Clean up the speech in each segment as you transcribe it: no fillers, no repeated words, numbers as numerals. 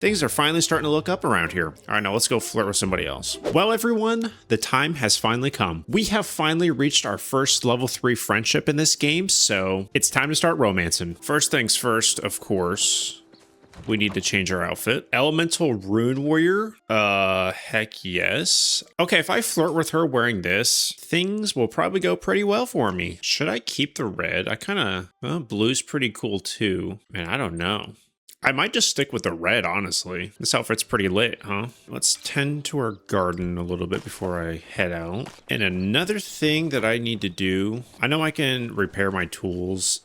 Things are finally starting to look up around here. All right, now let's go flirt with somebody else. Well, everyone, the time has finally come. We have finally reached our first level 3 friendship in this game, so it's time to start romancing. First things first, of course, we need to change our outfit. Elemental Rune Warrior? Heck yes. Okay, if I flirt with her wearing this, things will probably go pretty well for me. Should I keep the red? I well, blue's pretty cool too. Man, I don't know. I might just stick with the red, honestly. This outfit's pretty lit, huh? Let's tend to our garden a little bit before I head out. And another thing that I need to do, I know I can repair my tools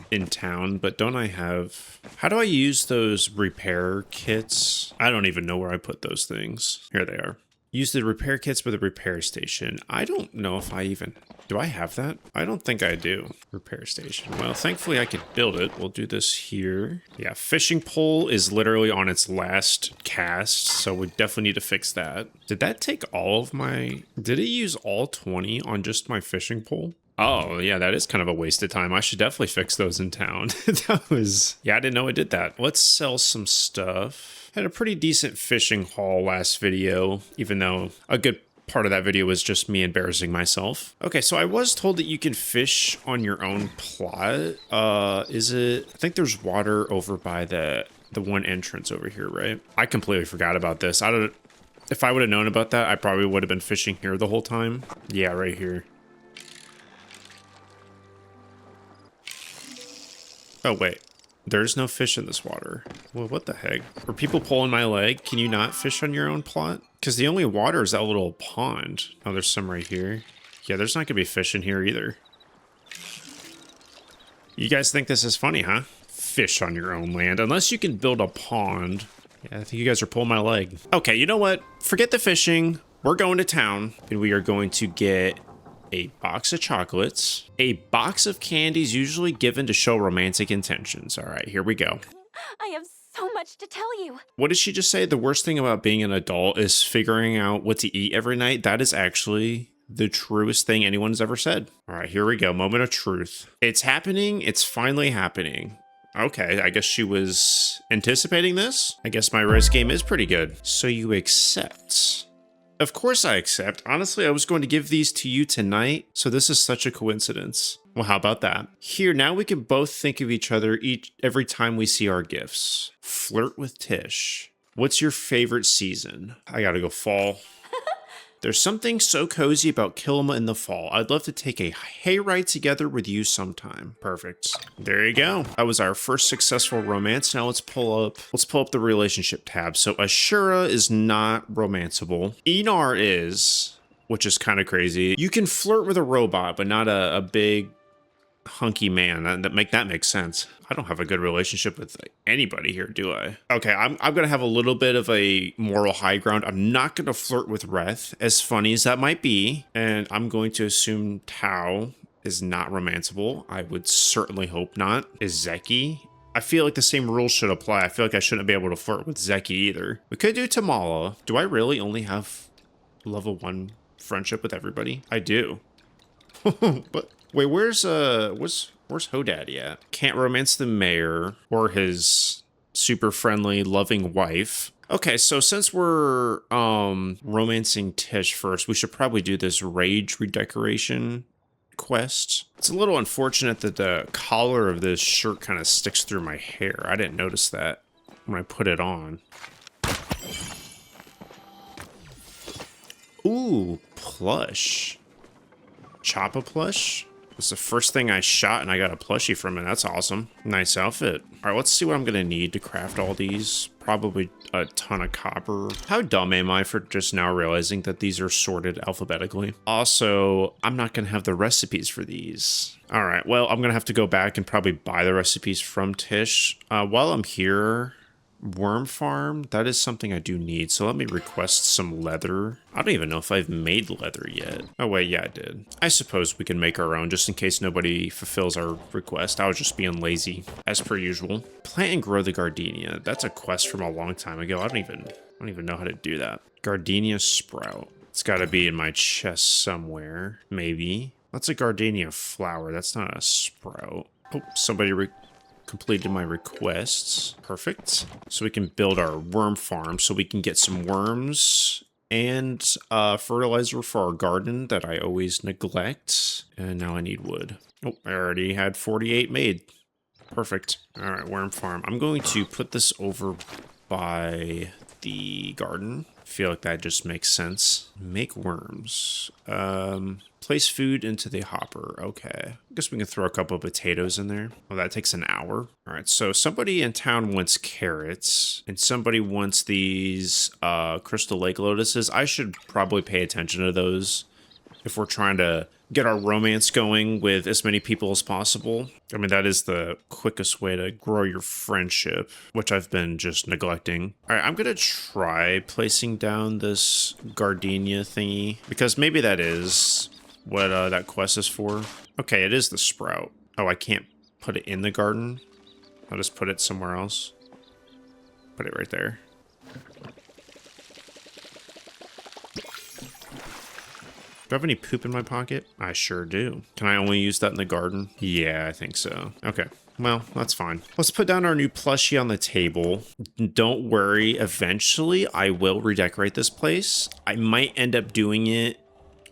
in town, but don't I have... How do I use those repair kits? I don't even know where I put those things. Here they are. Use the repair kits with a repair station. I don't know if I even... Do I have that? I don't think I do. Repair station. Well, thankfully I could build it. We'll do this here. Yeah, fishing pole is literally on its last cast, so we definitely need to fix that. Did that take all of my... Did it use all 20 on just my fishing pole? Oh, yeah, that is kind of a waste of time. I should definitely fix those in town. That was... Yeah, I didn't know it did that. Let's sell some stuff. Had a pretty decent fishing haul last video, even though a good part of that video was just me embarrassing myself. Okay, so I was told that you can fish on your own plot. Is it... I think there's water over by the one entrance over here, right? I completely forgot about this. If I would have known about that, I probably would have been fishing here the whole time. Yeah, right here. Oh, wait. There's no fish in this water. Well, what the heck? Are people pulling my leg? Can you not fish on your own plot? Because the only water is that little pond. Oh, there's some right here. Yeah, there's not gonna be fish in here either. You guys think this is funny, huh? Fish on your own land. Unless you can build a pond. Yeah, I think you guys are pulling my leg. Okay, you know what? Forget the fishing. We're going to town. And we are going to get a box of chocolates, a box of candies usually given to show romantic intentions. All right, here we go. I have so much to tell you. What did she just say? The worst thing about being an adult is figuring out what to eat every night. That is actually the truest thing anyone's ever said. All right, here we go. Moment of truth. It's happening. It's finally happening. Okay, I guess she was anticipating this. I guess my risk game is pretty good. So you accept. Of course I accept. Honestly, I was going to give these to you tonight, so this is such a coincidence. Well, how about that? Here, now we can both think of each other every time we see our gifts. Flirt with Tish. What's your favorite season? I gotta go fall. There's something so cozy about Kilma in the fall. I'd love to take a hayride together with you sometime. Perfect. There you go. That was our first successful romance. Now let's pull up the relationship tab. So Ashura is not romanceable. Enar is, which is kind of crazy. You can flirt with a robot, but not a big hunky man. That makes sense. I don't have a good relationship with anybody here, do I? Okay, I'm gonna have a little bit of a moral high ground. I'm not gonna flirt with Reth, as funny as that might be, and I'm going to assume Tao is not romanceable. I would certainly hope not. Is Zeki? I feel like the same rules should apply. I feel like I shouldn't be able to flirt with Zeki either. We could do Tamala. Do I really only have level 1 friendship with everybody? I do. But wait, where's Hodaddy at? Can't romance the mayor or his super friendly, loving wife. Okay, so since we're romancing Tish first, we should probably do this rage redecoration quest. It's a little unfortunate that the collar of this shirt kind of sticks through my hair. I didn't notice that when I put it on. Ooh, plush. Choppa plush? It's the first thing I shot and I got a plushie from it. That's awesome. Nice outfit. All right, let's see what I'm gonna need to craft all these. Probably a ton of copper. How dumb am I for just now realizing that these are sorted alphabetically? Also, I'm not gonna have the recipes for these. All right, well, I'm gonna have to go back and probably buy the recipes from Tish. While I'm here, worm farm, that is something I do need, so let me request some leather. I don't even know if I've made leather yet. Oh wait, yeah, I did. I suppose we can make our own just in case nobody fulfills our request. I was just being lazy, as per usual. Plant and grow the gardenia. That's a quest from a long time ago. I don't even know how to do that. Gardenia sprout. It's gotta be in my chest somewhere, maybe. That's a gardenia flower. That's not a sprout. Oh, somebody completed my requests. Perfect. So we can build our worm farm so we can get some worms and fertilizer for our garden that I always neglect. And now I need wood. Oh, I already had 48 made. Perfect. All right, worm farm. I'm going to put this over by the garden. I feel like that just makes sense. Make worms. Place food into the hopper. Okay. I guess we can throw a couple of potatoes in there. Oh, that takes an hour. All right, so somebody in town wants carrots, and somebody wants these crystal lake lotuses. I should probably pay attention to those if we're trying to get our romance going with as many people as possible. I mean, that is the quickest way to grow your friendship, which I've been just neglecting. All right, I'm going to try placing down this gardenia thingy, because maybe that is what that quest is for. Okay, it is the sprout. Oh, I can't put it in the garden. I'll just put it somewhere else. Put it right there. Do I have any poop in my pocket? I sure do. Can I only use that in the garden? Yeah, I think so. Okay. Well, that's fine. Let's put down our new plushie on the table. Don't worry. Eventually, I will redecorate this place. I might end up doing it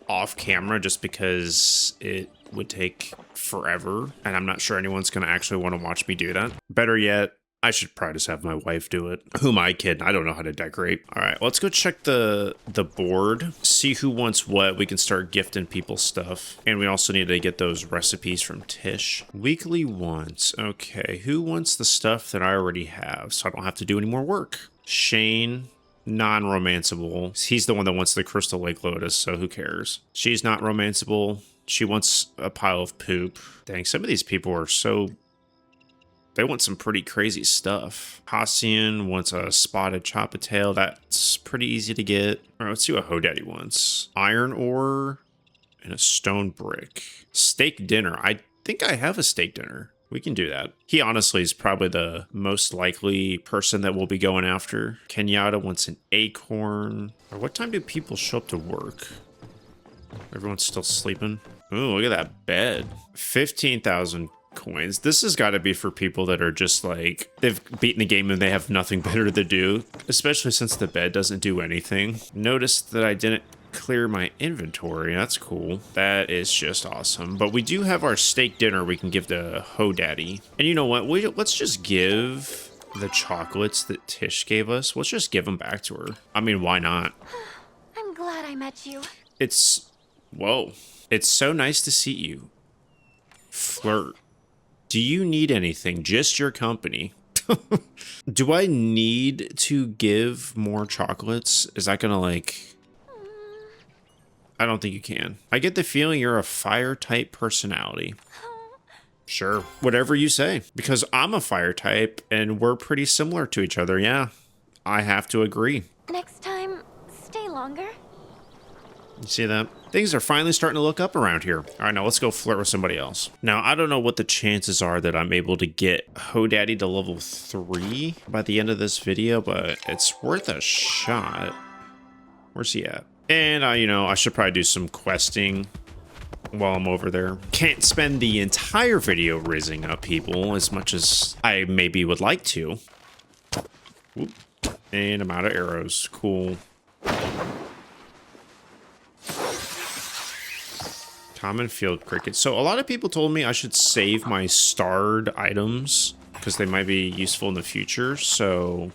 off camera just because it would take forever. And I'm not sure anyone's going to actually want to watch me do that. Better yet, I should probably just have my wife do it. Who am I kidding? I don't know how to decorate. All right, let's go check the board. See who wants what. We can start gifting people stuff. And we also need to get those recipes from Tish. Weekly wants. Okay, who wants the stuff that I already have so I don't have to do any more work? Shane, non-romanceable. He's the one that wants the Crystal Lake Lotus, so who cares? She's not romanceable. She wants a pile of poop. Dang, some of these people are so... They want some pretty crazy stuff. Hassian wants a spotted choppa-tail. That's pretty easy to get. All right, let's see what Hodaddy wants. Iron ore and a stone brick. Steak dinner. I think I have a steak dinner. We can do that. He honestly is probably the most likely person that we'll be going after. Kenyatta wants an acorn. What time do people show up to work? Everyone's still sleeping. Ooh, look at that bed. 15,000 coins. This has got to be for people that are just like, they've beaten the game and they have nothing better to do, especially since the bed doesn't do anything. Notice that I didn't clear my inventory. That's cool. That is just awesome. But we do have our steak dinner we can give to Hodaddy. And you know what? Let's just give the chocolates that Tish gave us. Let's just give them back to her. I mean, why not? I'm glad I met you. Whoa. It's so nice to see you. Flirt. Do you need anything? Just your company. Do I need to give more chocolates? Is that gonna like... I don't think you can. I get the feeling you're a fire type personality. Sure, whatever you say. Because I'm a fire type and we're pretty similar to each other. Yeah, I have to agree. Next time, stay longer. You see that? Things are finally starting to look up around here. All right, now let's go flirt with somebody else. Now, I don't know what the chances are that I'm able to get Hodaddy to level 3 by the end of this video, but it's worth a shot. Where's he at? And, I should probably do some questing while I'm over there. Can't spend the entire video rizzing up people as much as I maybe would like to. Whoop. And I'm out of arrows. Cool. Common field cricket. So a lot of people told me I should save my starred items because they might be useful in the future. So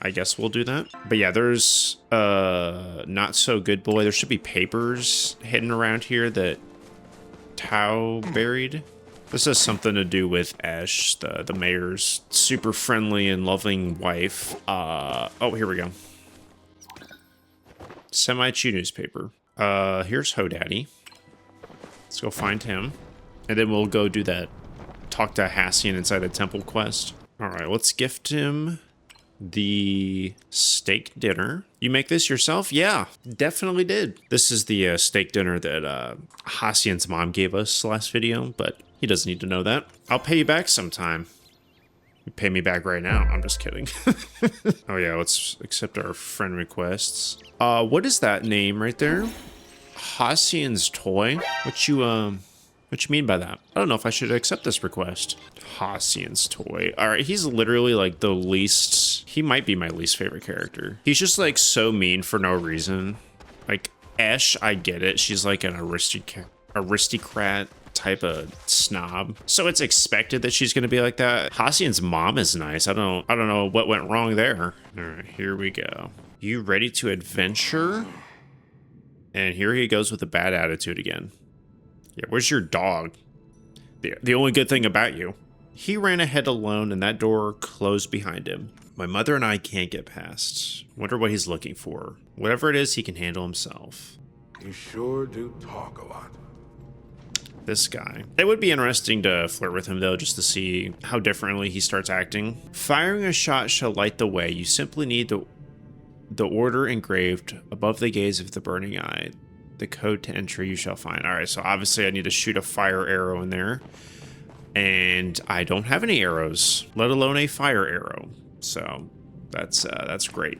I guess we'll do that. But yeah, there's not so good boy. There should be papers hidden around here that Tao buried. This has something to do with Ash, the mayor's super friendly and loving wife. Oh, here we go. Semi-chew newspaper. Here's Hodaddy. Let's go find him. And then we'll go do that. Talk to Hassian inside the temple quest. All right, let's gift him the steak dinner. You make this yourself? Yeah, definitely did. This is the steak dinner that Hassian's mom gave us last video, but he doesn't need to know that. I'll pay you back sometime. You pay me back right now. I'm just kidding. Oh yeah, let's accept our friend requests. What is that name right there? Hassian's toy. What What you mean by that? I don't know if I should accept this request. Hassian's toy. All right, he's literally like the least... He might be my least favorite character. He's just like so mean for no reason. Like, Esh, I get it. She's like an aristocrat type of snob. So it's expected that she's gonna be like that. Hassian's mom is nice. I don't know what went wrong there. All right, here we go. You ready to adventure? And here he goes with a bad attitude again. Yeah, where's your dog? The only good thing about you. He ran ahead alone and that door closed behind him. My mother and I can't get past. Wonder what he's looking for. Whatever it is, he can handle himself. You sure do talk a lot. This guy. It would be interesting to flirt with him though, just to see how differently he starts acting. Firing a shot shall light the way. You simply need the order engraved above the gaze of the burning eye. The code to entry you shall find. All right, so obviously I need to shoot a fire arrow in there. And I don't have any arrows, let alone a fire arrow. So that's great.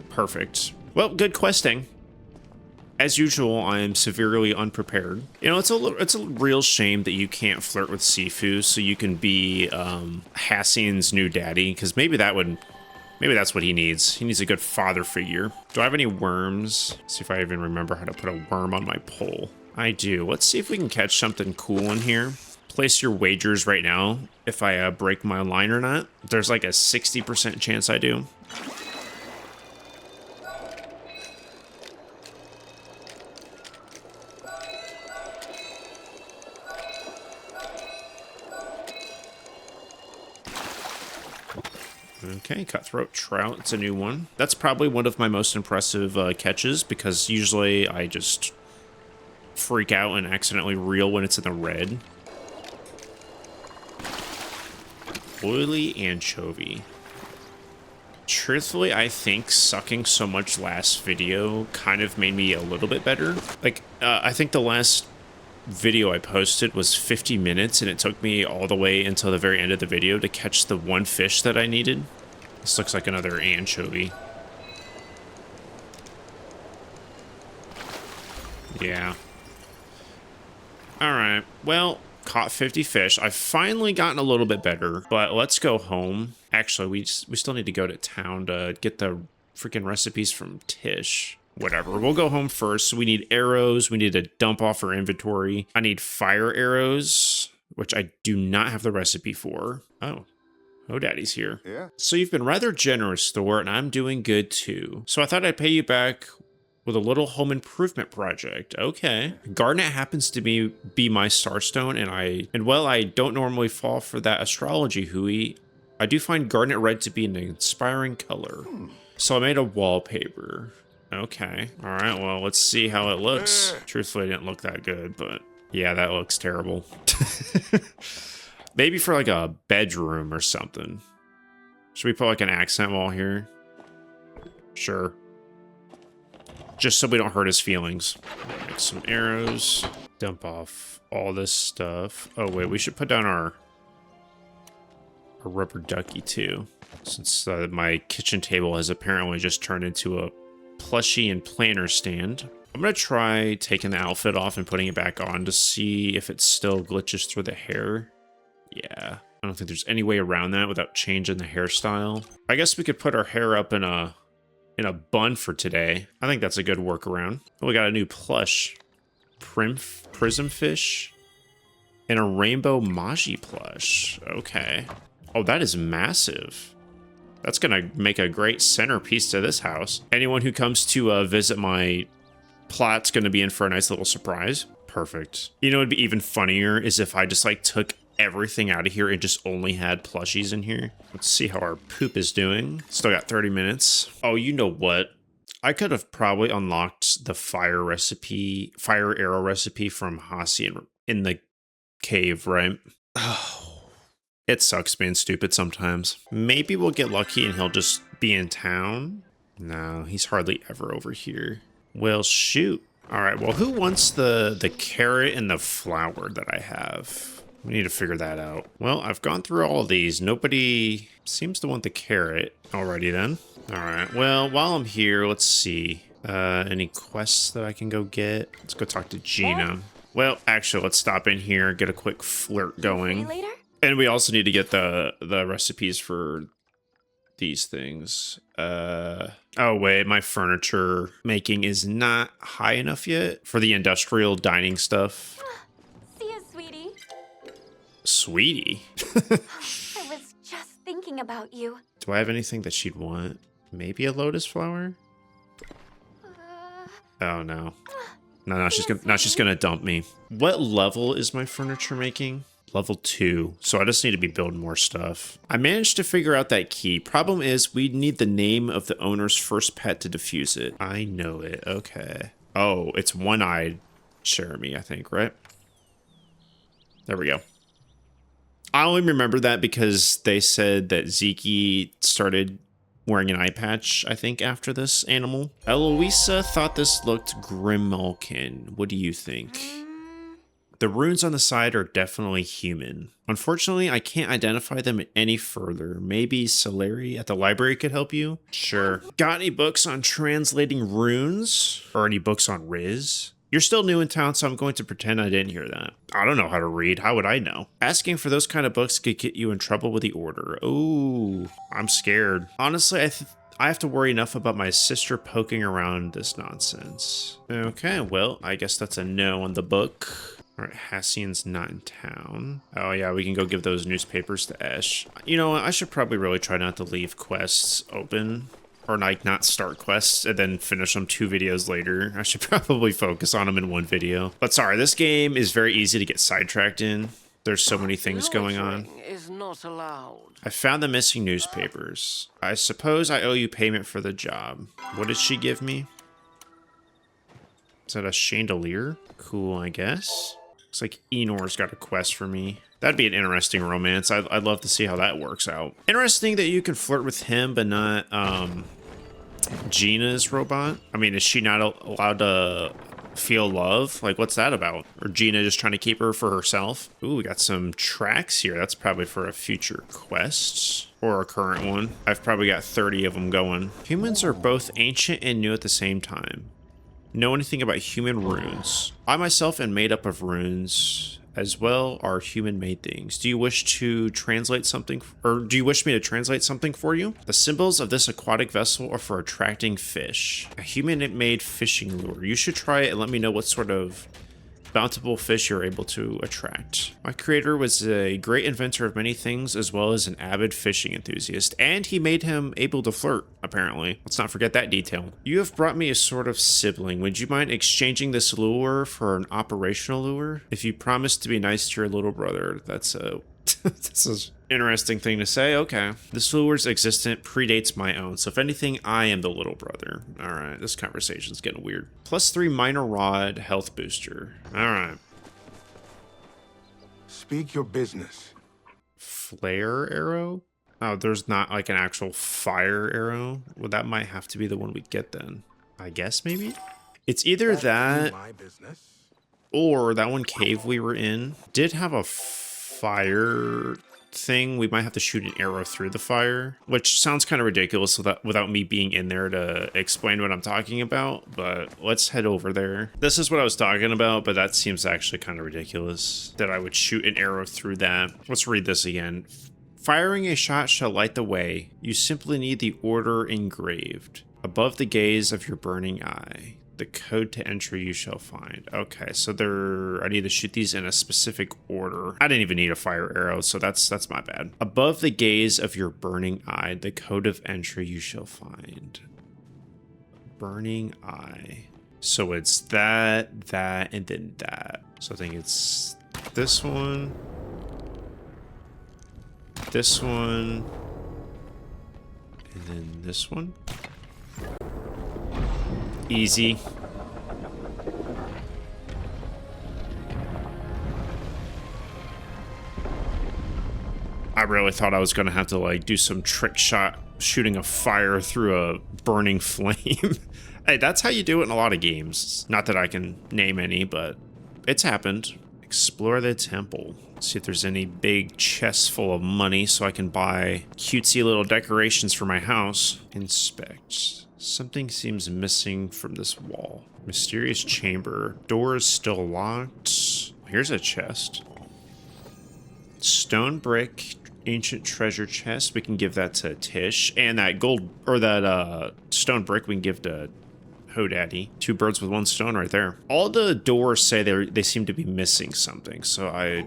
Perfect. Well, good questing. As usual, I am severely unprepared. You know, it's a real shame that you can't flirt with Sifu so you can be Hassian's new daddy, because maybe that's what he needs. He needs a good father figure. Do I have any worms? Let's see if I even remember how to put a worm on my pole. I do. Let's see if we can catch something cool in here. Place your wagers right now if I break my line or not. There's like a 60% chance I do. Okay, cutthroat trout. It's a new one. That's probably one of my most impressive catches because usually I just freak out and accidentally reel when it's in the red. Oily anchovy. Truthfully, I think sucking so much last video kind of made me a little bit better. Like, I think the last video I posted was 50 minutes and it took me all the way until the very end of the video to catch the one fish that I needed. This looks like another anchovy. Yeah. Alright, well, caught 50 fish. I've finally gotten a little bit better, but let's go home. Actually, we still need to go to town to get the freaking recipes from Tish. Whatever, we'll go home first. We need arrows. We need to dump off our inventory. I need fire arrows, which I do not have the recipe for. Oh, Hodaddy's here. Yeah. So you've been rather generous, Thor, and I'm doing good too. So I thought I'd pay you back with a little home improvement project. Okay. Garnet happens to be my starstone, and while I don't normally fall for that astrology hooey, I do find garnet red to be an inspiring color. So I made a wallpaper. Okay. All right, well, let's see how it looks. Truthfully, it didn't look that good, but yeah, that looks terrible. Maybe for like a bedroom or something. Should we put like an accent wall here? Sure. Just so we don't hurt his feelings. Make some arrows. Dump off all this stuff. Oh, wait, we should put down our rubber ducky too. Since my kitchen table has apparently just turned into a plushie and planner stand. I'm gonna try taking the outfit off and putting it back on to see if it still glitches through the hair. Yeah, I don't think there's any way around that without changing the hairstyle. I guess we could put our hair up in a bun for today. I think that's a good workaround. Oh, we got a new plush. Prism fish and a rainbow Maji plush. Okay. Oh, that is massive. That's gonna make a great centerpiece to this house. Anyone who comes to visit my plot's gonna be in for a nice little surprise. Perfect. You know, it'd be even funnier is if I just like took everything out of here and just only had plushies in here. Let's see how our poop is doing. Still got 30 minutes. Oh, you know what? I could have probably unlocked the fire arrow recipe from Hassian in the cave, right? Oh, it sucks being stupid sometimes. Maybe we'll get lucky and he'll just be in town. No, he's hardly ever over here. Well, shoot. All right, well, who wants the carrot and the flower that I have? We need to figure that out. Well, I've gone through all of these. Nobody seems to want the carrot. Alrighty then. All right, well, while I'm here, let's see. Any quests that I can go get? Let's go talk to Gina. Well, actually, let's stop in here, get a quick flirt Free going. later? And we also need to get the recipes for these things. Oh wait, my furniture making is not high enough yet for the industrial dining stuff. See you, sweetie. Sweetie. I was just thinking about you. Do I have anything that she'd want? Maybe a lotus flower? Oh no. No, she's gonna dump me. What level is my furniture making? Level 2, so I just need to be building more stuff. I managed to figure out that key. Problem is, we need the name of the owner's first pet to defuse it. I know it, okay. Oh, it's one-eyed Jeremy, I think, right? There we go. I only remember that because they said that Zeke started wearing an eye patch, I think, after this animal. Eloisa thought this looked Grimalkin. What do you think? The runes on the side are definitely human. Unfortunately, I can't identify them any further. Maybe Celeri at the library could help you? Sure. Got any books on translating runes? Or any books on Riz? You're still new in town, so I'm going to pretend I didn't hear that. I don't know how to read. How would I know? Asking for those kind of books could get you in trouble with the order. Ooh, I'm scared. Honestly, I have to worry enough about my sister poking around this nonsense. Okay, well, I guess that's a no on the book. All right, Hassian's not in town. Oh yeah, we can go give those newspapers to Esh. You know what, I should probably really try not to leave quests open. Or like not start quests and then finish them 2 videos later. I should probably focus on them in 1 video. But sorry, this game is very easy to get sidetracked in. There's so many things going on. Is not allowed. I found the missing newspapers. I suppose I owe you payment for the job. What did she give me? Is that a chandelier? Cool, I guess. Looks like Enor's got a quest for me. That'd be an interesting romance. I'd love to see how that works out. Interesting that you can flirt with him, but not Gina's robot. I mean, is she not allowed to feel love? Like, what's that about? Or Gina just trying to keep her for herself? Ooh, we got some tracks here. That's probably for a future quest or a current one. I've probably got 30 of them going. Humans are both ancient and new at the same time. Know anything about human runes? I myself am made up of runes, as well are human-made things. Do you wish to translate something, or do you wish me to translate something for you? The symbols of this aquatic vessel are for attracting fish. A human-made fishing lure. You should try it and let me know what sort of bountiful fish you're able to attract. My creator was a great inventor of many things, as well as an avid fishing enthusiast, and he made him able to flirt, apparently. Let's not forget that detail. You have brought me a sort of sibling. Would you mind exchanging this lure for an operational lure? If you promise to be nice to your little brother, that's a this is an interesting thing to say. Okay. This lure's existence predates my own, so if anything, I am the little brother. All right, this conversation's getting weird. +3 minor rod health booster. All right. Speak your business. Flare arrow? Oh, there's not like an actual fire arrow. Well, that might have to be the one we get then. I guess maybe? It's either that My business. or that one cave we were in did have a fire thing. We might have to shoot an arrow through the fire, which sounds kind of ridiculous without me being in there to explain what I'm talking about, but let's head over there. This is what I was talking about, but that seems actually kind of ridiculous that I would shoot an arrow through that. Let's read this again. Firing a shot shall light the way. You simply need the order engraved above the gaze of your burning eye. The code to entry you shall find. Okay, so I need to shoot these in a specific order. I didn't even need a fire arrow, so that's my bad. Above the gaze of your burning eye, the code of entry you shall find. Burning eye. So it's that, and then that. So I think it's this one, this one, and then this one. Easy. I really thought I was gonna have to like do some trick shot shooting a fire through a burning flame. Hey, that's how you do it in a lot of games. Not that I can name any, but it's happened. Explore the temple. See if there's any big chests full of money so I can buy cutesy little decorations for my house. Inspect. Something seems missing from this wall. Mysterious chamber. Door is still locked. here's a chest. Stone brick, ancient treasure chest. We can give that to Tish. And that gold, or that stone brick we can give to Hodaddy. 2 birds with 1 stone right there. All the doors say they seem to be missing something, so I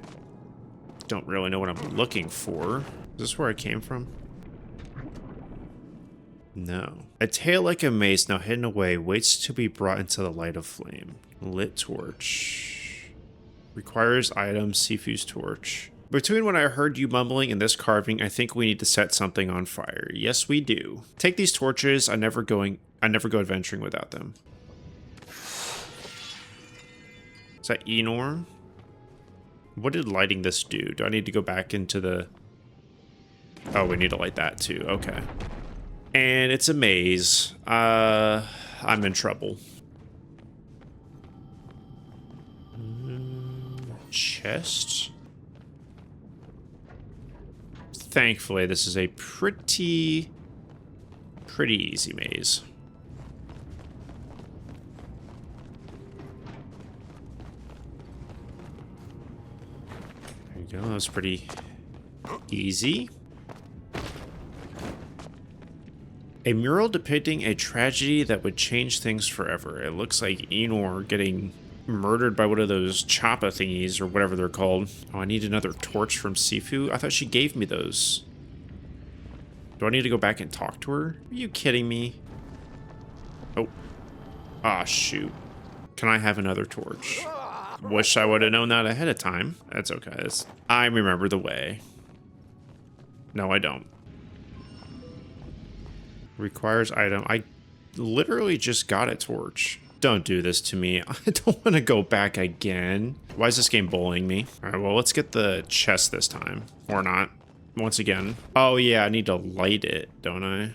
don't really know what I'm looking for. Is this where I came from? No. A tail like a mace, now hidden away, waits to be brought into the light of flame. Lit torch. Requires item, Sifu's torch. Between what I heard you mumbling and this carving, I think we need to set something on fire. Yes, we do. Take these torches. I never go adventuring without them. Is that Enor? What did lighting this do? Do I need to go back into the... Oh, we need to light that too. Okay. And it's a maze. I'm in trouble. Chest? Thankfully, this is a pretty easy maze. There you go. That was pretty easy. A mural depicting a tragedy that would change things forever. It looks like Enor getting murdered by one of those choppa thingies or whatever they're called. Oh, I need another torch from Sifu. I thought she gave me those. Do I need to go back and talk to her? Are you kidding me? Oh. Ah, shoot. Can I have another torch? Wish I would have known that ahead of time. That's okay. I remember the way. No, I don't. Requires item. I literally just got a torch. Don't do this to me. I don't want to go back again. Why is this game bullying me? All right, well, let's get the chest this time. Or not. Once again. Oh, yeah, I need to light it, don't I?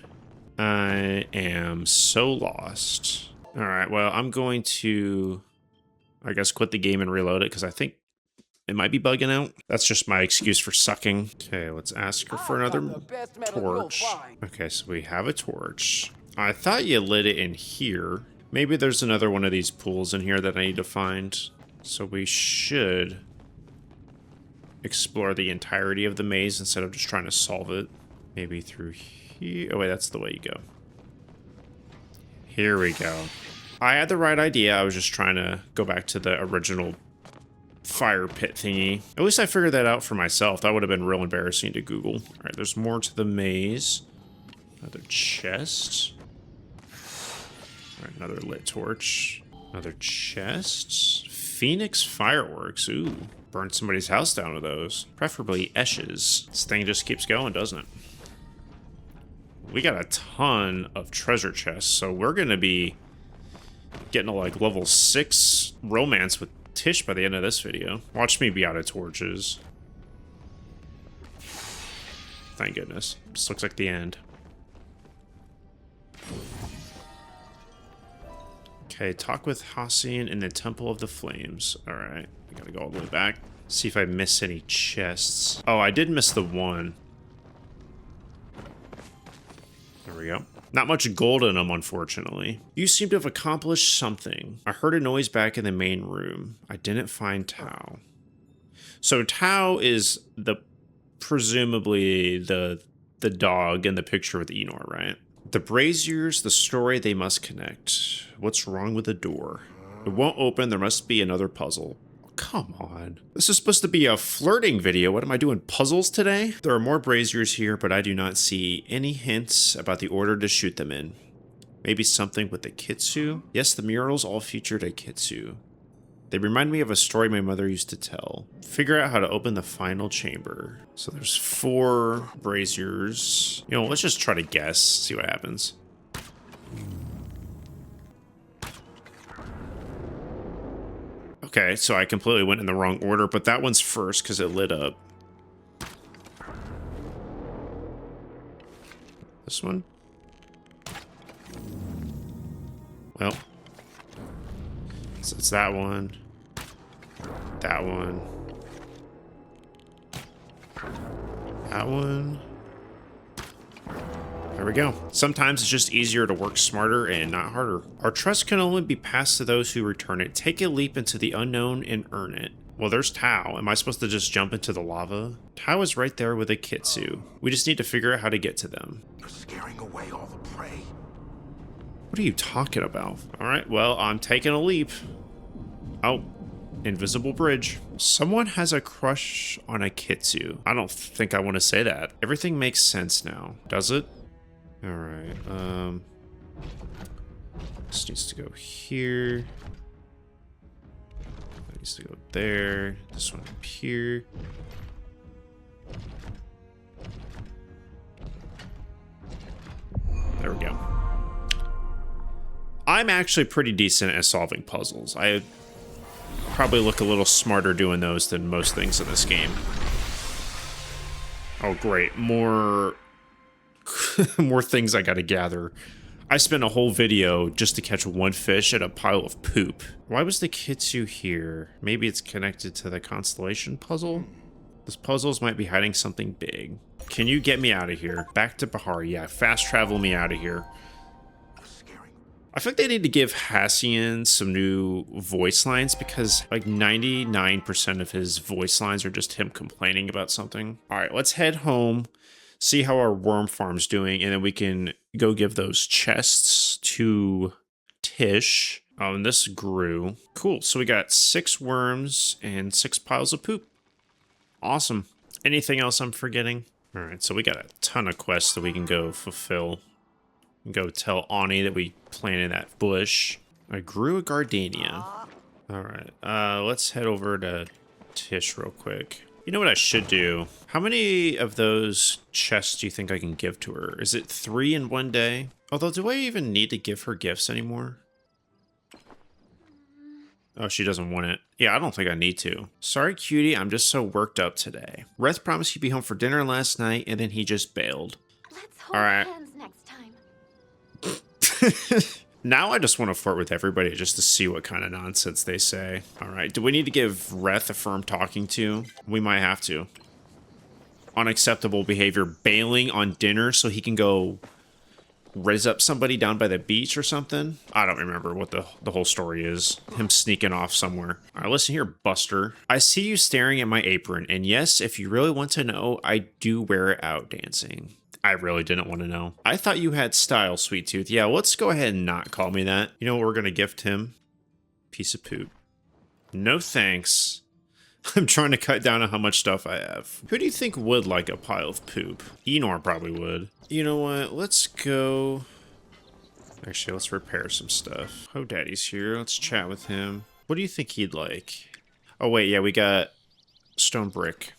I am so lost. All right, well, I'm going to, I guess, quit the game and reload it because I think it might be bugging out. That's just my excuse for sucking. Okay, let's ask her for another torch. Okay, so we have a torch. I thought you lit it in here. Maybe there's another one of these pools in here that I need to find. So we should explore the entirety of the maze instead of just trying to solve it. Maybe through here. Oh, wait, that's the way you go. Here we go. I had the right idea. I was just trying to go back to the original fire pit thingy. At least I figured that out for myself. That would have been real embarrassing to Google. All right, there's more to the maze. Another chest. All right, another lit torch. Another chest. Phoenix fireworks. Ooh, burn somebody's house down with those. Preferably Esches. This thing just keeps going, doesn't it? We got a ton of treasure chests, so we're going to be getting to like level 6 romance with Tish by the end of this video. Watch me be out of torches. Thank goodness. This looks like the end. Okay, talk with Hassian in the Temple of the Flames. Alright, we gotta go all the way back. See if I miss any chests. Oh, I did miss the one. There we go. Not much gold in them, unfortunately. You seem to have accomplished something. I heard a noise back in the main room. I didn't find Tao. So Tao is presumably the dog in the picture with Enor, right? The braziers, the story, they must connect. What's wrong with the door? It won't open. There must be another puzzle. Come on. This is supposed to be a flirting video. What am I doing, puzzles today? There are more braziers here, but I do not see any hints about the order to shoot them in. Maybe something with the Kitsu? Yes, the murals all featured a Kitsu. They remind me of a story my mother used to tell. Figure out how to open the final chamber. So there's 4 braziers. You know, let's just try to guess, see what happens. Okay, so I completely went in the wrong order, but that one's first because it lit up. This one? Well, so it's that one. That one. That one. There we go. Sometimes it's just easier to work smarter and not harder. Our trust can only be passed to those who return it. Take a leap into the unknown and earn it. Well, there's Tao. Am I supposed to just jump into the lava? Tao is right there with a Kitsu. We just need to figure out how to get to them. You're scaring away all the prey. What are you talking about? All right, well, I'm taking a leap. Oh, invisible bridge. Someone has a crush on a Kitsu. I don't think I want to say that. Everything makes sense now, does it? All right, this needs to go here. That needs to go there. This one up here. There we go. I'm actually pretty decent at solving puzzles. I probably look a little smarter doing those than most things in this game. Oh, great. More more things I gotta gather. I spent a whole video just to catch one fish at a pile of poop. Why was the Kitsu here? Maybe it's connected to the constellation puzzle? Those puzzles might be hiding something big. Can you get me out of here? Back to Bahar. Yeah, fast travel me out of here. I think they need to give Hassian some new voice lines because like 99% of his voice lines are just him complaining about something. All right, let's head home, see how our worm farm's doing, and then we can go give those chests to Tish. Oh, and this grew. Cool, so we got 6 worms and 6 piles of poop. Awesome. Anything else I'm forgetting? All right, so we got a ton of quests that we can go fulfill. Go tell Ani that we planted that bush. I grew a gardenia. All right, let's head over to Tish real quick. You know what I should do? How many of those chests do you think I can give to her? Is it 3 in one day? Although, do I even need to give her gifts anymore? Oh, she doesn't want it. Yeah, I don't think I need to. Sorry, cutie, I'm just so worked up today. Reth promised he'd be home for dinner last night, and then he just bailed. Let's hold All right. hands next time. Now I just want to flirt with everybody just to see what kind of nonsense they say. All right, do we need to give Reth a firm talking to? We might have to. Unacceptable behavior, bailing on dinner so he can go raise up somebody down by the beach or something. I don't remember what the whole story is. Him sneaking off somewhere. All right, listen here, Buster. I see you staring at my apron, and yes, if you really want to know, I do wear it out dancing. I really didn't want to know. I thought you had style, Sweet Tooth. Yeah, let's go ahead and not call me that. You know what we're going to gift him? Piece of poop. No thanks. I'm trying to cut down on how much stuff I have. Who do you think would like a pile of poop? Enor probably would. You know what? Let's go... Actually, let's repair some stuff. Hodaddy's here. Let's chat with him. What do you think he'd like? Oh, wait. Yeah, we got stone brick.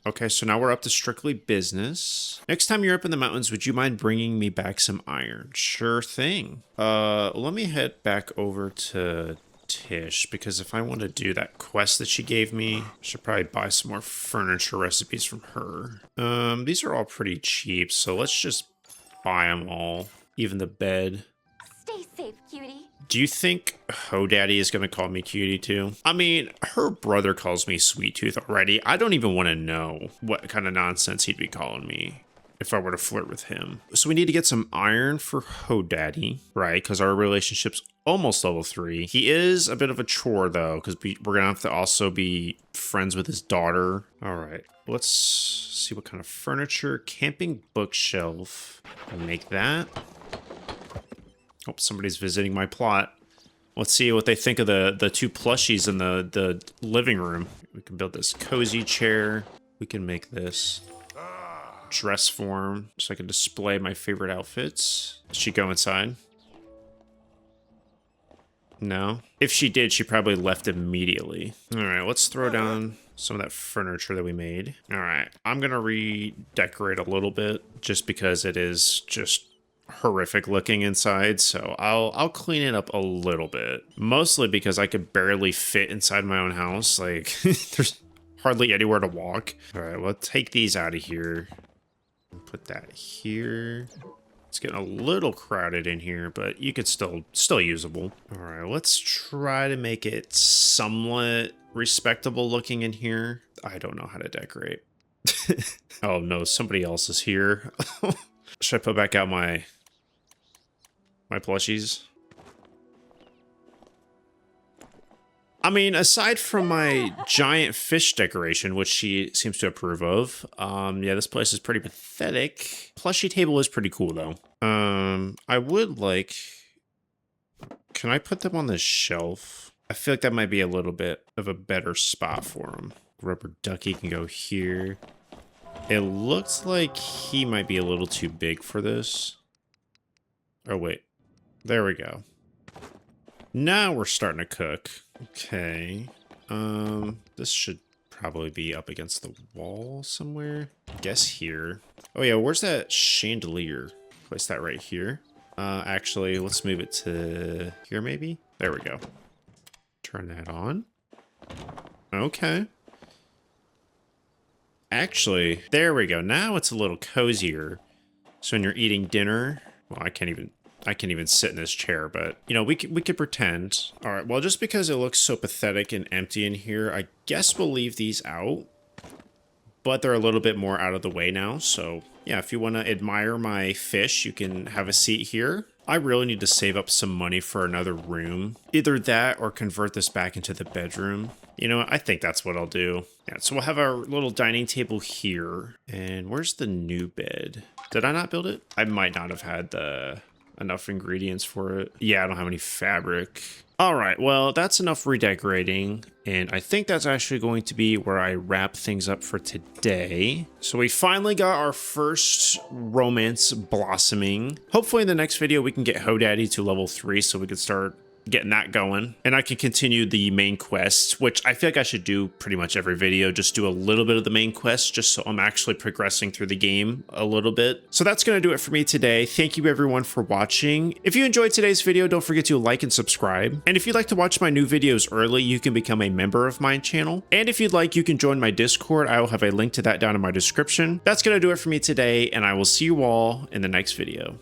Okay, so now we're up to strictly business. Next time you're up in the mountains, would you mind bringing me back some iron? Sure thing. Let me head back over to Tish, because if I want to do that quest that she gave me, I should probably buy some more furniture recipes from her. These are all pretty cheap, so let's just buy them all. Even the bed. Stay safe, cutie. Do you think Hodaddy is going to call me cutie too? I mean, her brother calls me Sweet Tooth already. I don't even want to know what kind of nonsense he'd be calling me if I were to flirt with him. So we need to get some iron for Hodaddy, right? Because our relationship's almost level 3. He is a bit of a chore though, because we're going to have to also be friends with his daughter. All right, let's see what kind of furniture. Camping bookshelf. I'll make that. Oh, somebody's visiting my plot. Let's see what they think of the 2 plushies in the living room. We can build this cozy chair. We can make this dress form so I can display my favorite outfits. Does she go inside? No. If she did, she probably left immediately. All right, let's throw down some of that furniture that we made. All right, I'm gonna redecorate a little bit just because it is just horrific looking inside, so I'll clean it up a little bit, mostly because I could barely fit inside my own house. Like there's hardly anywhere to walk. All right, well, take these out of here and put that here. It's getting a little crowded in here, but you could still usable. All right, let's try to make it somewhat respectable looking in here. I don't know how to decorate. Oh no, somebody else is here. Should I put back out my plushies? I mean, aside from my giant fish decoration, which she seems to approve of, yeah, this place is pretty pathetic. Plushie table is pretty cool, though. I would like... Can I put them on the shelf? I feel like that might be a little bit of a better spot for them. Rubber ducky can go here. It looks like he might be a little too big for this. Oh, wait. There we go. Now we're starting to cook. Okay. This should probably be up against the wall somewhere. I guess here. Oh yeah, where's that chandelier? Place that right here. Actually, let's move it to here maybe. There we go. Turn that on. Okay. Actually, there we go. Now it's a little cozier. So when you're eating dinner, well, I can't even sit in this chair, but you know, we could pretend. All right, well, just because it looks so pathetic and empty in here, I guess we'll leave these out, but they're a little bit more out of the way now. So yeah, if you want to admire my fish, you can have a seat here. I really need to save up some money for another room. Either that or convert this back into the bedroom. You know, I think that's what I'll do. Yeah, so we'll have our little dining table here. And where's the new bed? Did I not build it? I might not have had enough ingredients for it. Yeah, I don't have any fabric. All right, well, that's enough redecorating. And I think that's actually going to be where I wrap things up for today. So we finally got our first romance blossoming. Hopefully in the next video, we can get Hodaddy to level 3 so we can start getting that going, and I can continue the main quest, which I feel like I should do pretty much every video, just do a little bit of the main quest just so I'm actually progressing through the game a little bit. So that's going to do it for me today. Thank you everyone for watching. If you enjoyed today's video, don't forget to like and subscribe. And if you'd like to watch my new videos early, you can become a member of my channel. And if you'd like, you can join my Discord. I will have a link to that down in my description. That's going to do it for me today, and I will see you all in the next video.